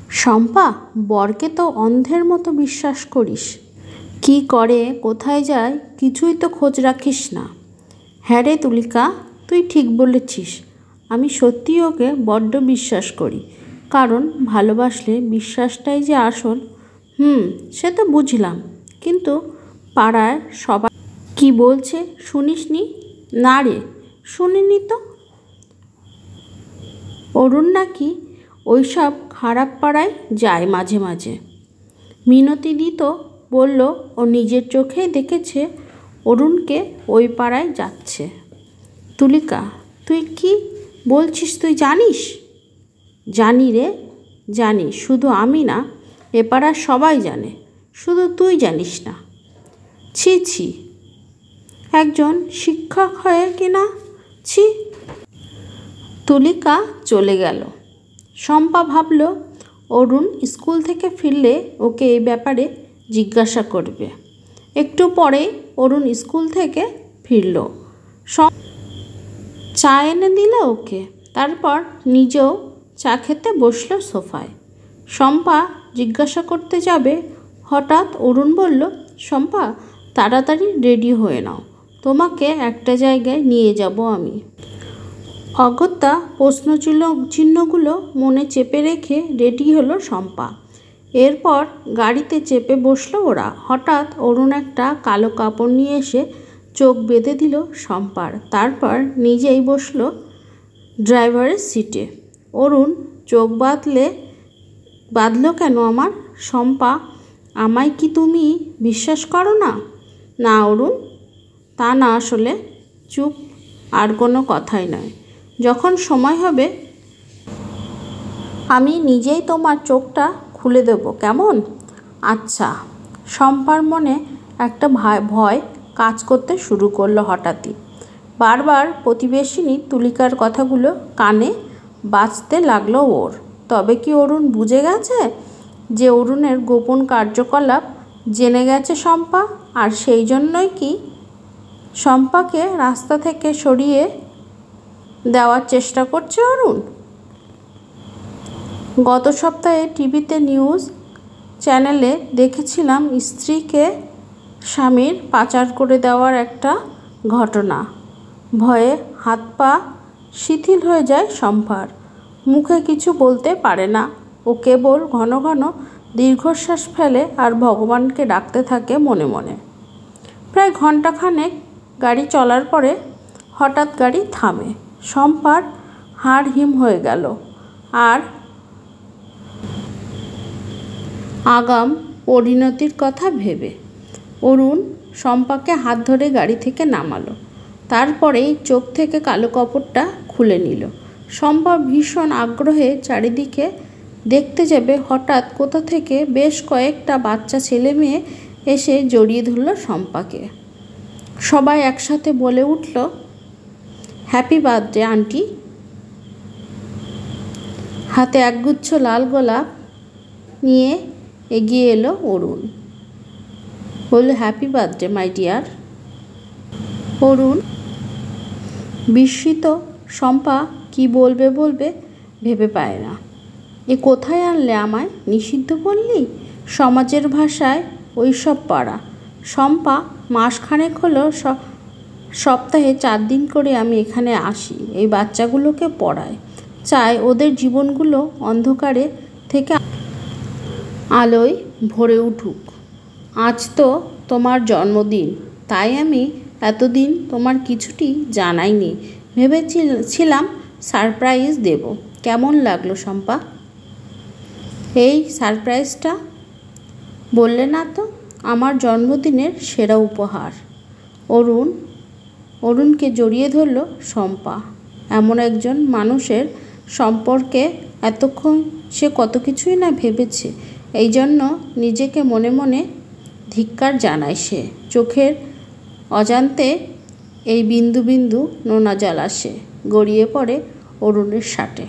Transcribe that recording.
শম্পা, বরকে তো অন্ধের মতো বিশ্বাস করিস। কি করে, কোথায় যায়, কিছুই তো খোঁজ রাখিস না। হ্যাঁ রে তুলিকা, তুই ঠিক বলেছিস। আমি সত্যিই ওকে বড্ড বিশ্বাস করি, কারণ ভালোবাসলে বিশ্বাসটাই যে আসল। সে তো বুঝলাম, কিন্তু পাড়ায় সবাই কি বলছে শুনিসনি? না রে, শুনিনি তো। অরুণ নাকি ওইসব খারাপ পাড়ায় যায় মাঝে মাঝে। মিনতিদি তো বলল ও নিজের চোখেই দেখেছে অরুণকে ওই পাড়ায় যাচ্ছে। তুলিকা, তুই কি বলছিস? তুই জানিস? জানি রে, জানি। শুধু আমি না, এ পাড়ার সবাই জানে, শুধু তুই জানিস না। ছি ছি, একজন শিক্ষক হয়ে কিনা, ছি। তুলিকা চলে গেল। শম্পা ভাবল অরুণ স্কুল থেকে ফিরলে ওকে এই ব্যাপারে জিজ্ঞাসা করবে। একটু পরে অরুণ স্কুল থেকে ফিরল। চা এনে দিল ওকে, তারপর নিজেও চা খেতে বসল সোফায়। শম্পা জিজ্ঞাসা করতে যাবে, হঠাৎ অরুণ বলল, শম্পা, তাড়াতাড়ি রেডি হয়ে নাও, তোমাকে একটা জায়গায় নিয়ে যাব আমি। অগত্যা প্রশ্নচিহ্নগুলো মনে চেপে রেখে রেডি হলো শম্পা। এরপর গাড়িতে চেপে বসলো ওরা। হঠাৎ অরুণ একটা কালো কাপড় নিয়ে এসে চোখ বেঁধে দিল শম্পার, তারপর নিজেই বসলো ড্রাইভারের সিটে। অরুণ চোখ বাঁধল কেন আমার? শম্পা, আমায় কি তুমি বিশ্বাস করো না? না অরুণ, তা না, আসলে চুপ, আর কোনো কথাই নয়। যখন সময় হবে আমি নিজেই তোমার চোখটা খুলে দেব, কেমন? আচ্ছা। শম্পার মনে একটা ভয় কাজ করতে শুরু করলো হঠাৎই। বারবার প্রতিবেশিনী তুলিকার কথাগুলো কানে বাজতে লাগলো ওর। তবে কি অরুণ বুঝে গেছে যে অরুণের গোপন কার্যকলাপ জেনে গেছে শম্পা, আর সেই জন্যই কি শম্পাকে রাস্তা থেকে সরিয়ে দেওয়ার চেষ্টা করছে অরুণ? গত সপ্তাহে টিভিতে নিউজ চ্যানেলে দেখেছিলাম স্ত্রীকে স্বামীর পাচার করে দেওয়ার একটা ঘটনা। ভয়ে হাত পা শিথিল হয়ে যায় শম্পার। মুখে কিছু বলতে পারে না। ও কেবল ঘন ঘন দীর্ঘশ্বাস ফেলে আর ভগবানকে ডাকতে থাকে মনে মনে। প্রায় ঘণ্টাখানেক গাড়ি চলার পরে হঠাৎ গাড়ি থামে। শম্পার হাড় হিম হয়ে গেল আর আগাম পরিণতির কথা ভেবে। অরুণ শম্পাকে হাত ধরে গাড়ি থেকে নামালো, তারপরেই চোখ থেকে কালো কাপড়টা খুলে নিল। শম্পা ভীষণ আগ্রহে চারিদিকে দেখতে যাবে, হঠাৎ কোথা থেকে বেশ কয়েকটা বাচ্চা ছেলে মেয়ে এসে জড়িয়ে ধরল শম্পাকে। সবাই একসাথে বলে উঠল, হ্যাপি বার্থডে আন্টি। হাতে একগুচ্ছ লাল গোলাপ নিয়ে এগিয়ে এলো অরুণ, বলল, হ্যাপি বার্থডে মাই ডিয়ার। অরুণ বিস্মিত। শম্পা কি বলবে ভেবে পায় না। এ কোথায় আনলে আমায়? নিষিদ্ধ বললি? সমাজের ভাষায় ওইসব পাড়া। শম্পা, মাসখানেক হলো সপ্তাহে 4 দিন করে আমি এখানে আসি, এই বাচ্চাগুলোকে পড়াই, চাই ওদের জীবনগুলো অন্ধকারে থেকে আলোয় ভরে উঠুক। আজ তো তোমার জন্মদিন, তাই আমি এতদিন তোমার কিছুটি জানাইনি, ভেবেছিলাম সারপ্রাইজ দেব। কেমন লাগলো শম্পা এই সারপ্রাইজটা? বললে না তো, আমার জন্মদিনের সেরা উপহার। অরুণকে জড়িয়ে ধরল শম্পা। এমন একজন মানুষের সম্পর্কে এতক্ষণ সে কত কিছুই না ভেবেছে। এই জন্য নিজেকে মনে মনে ধিক্কার জানায় সে। চোখের অজান্তে এই বিন্দু বিন্দু নোনা জল আসে, গড়িয়ে পড়ে অরুণের শার্টে।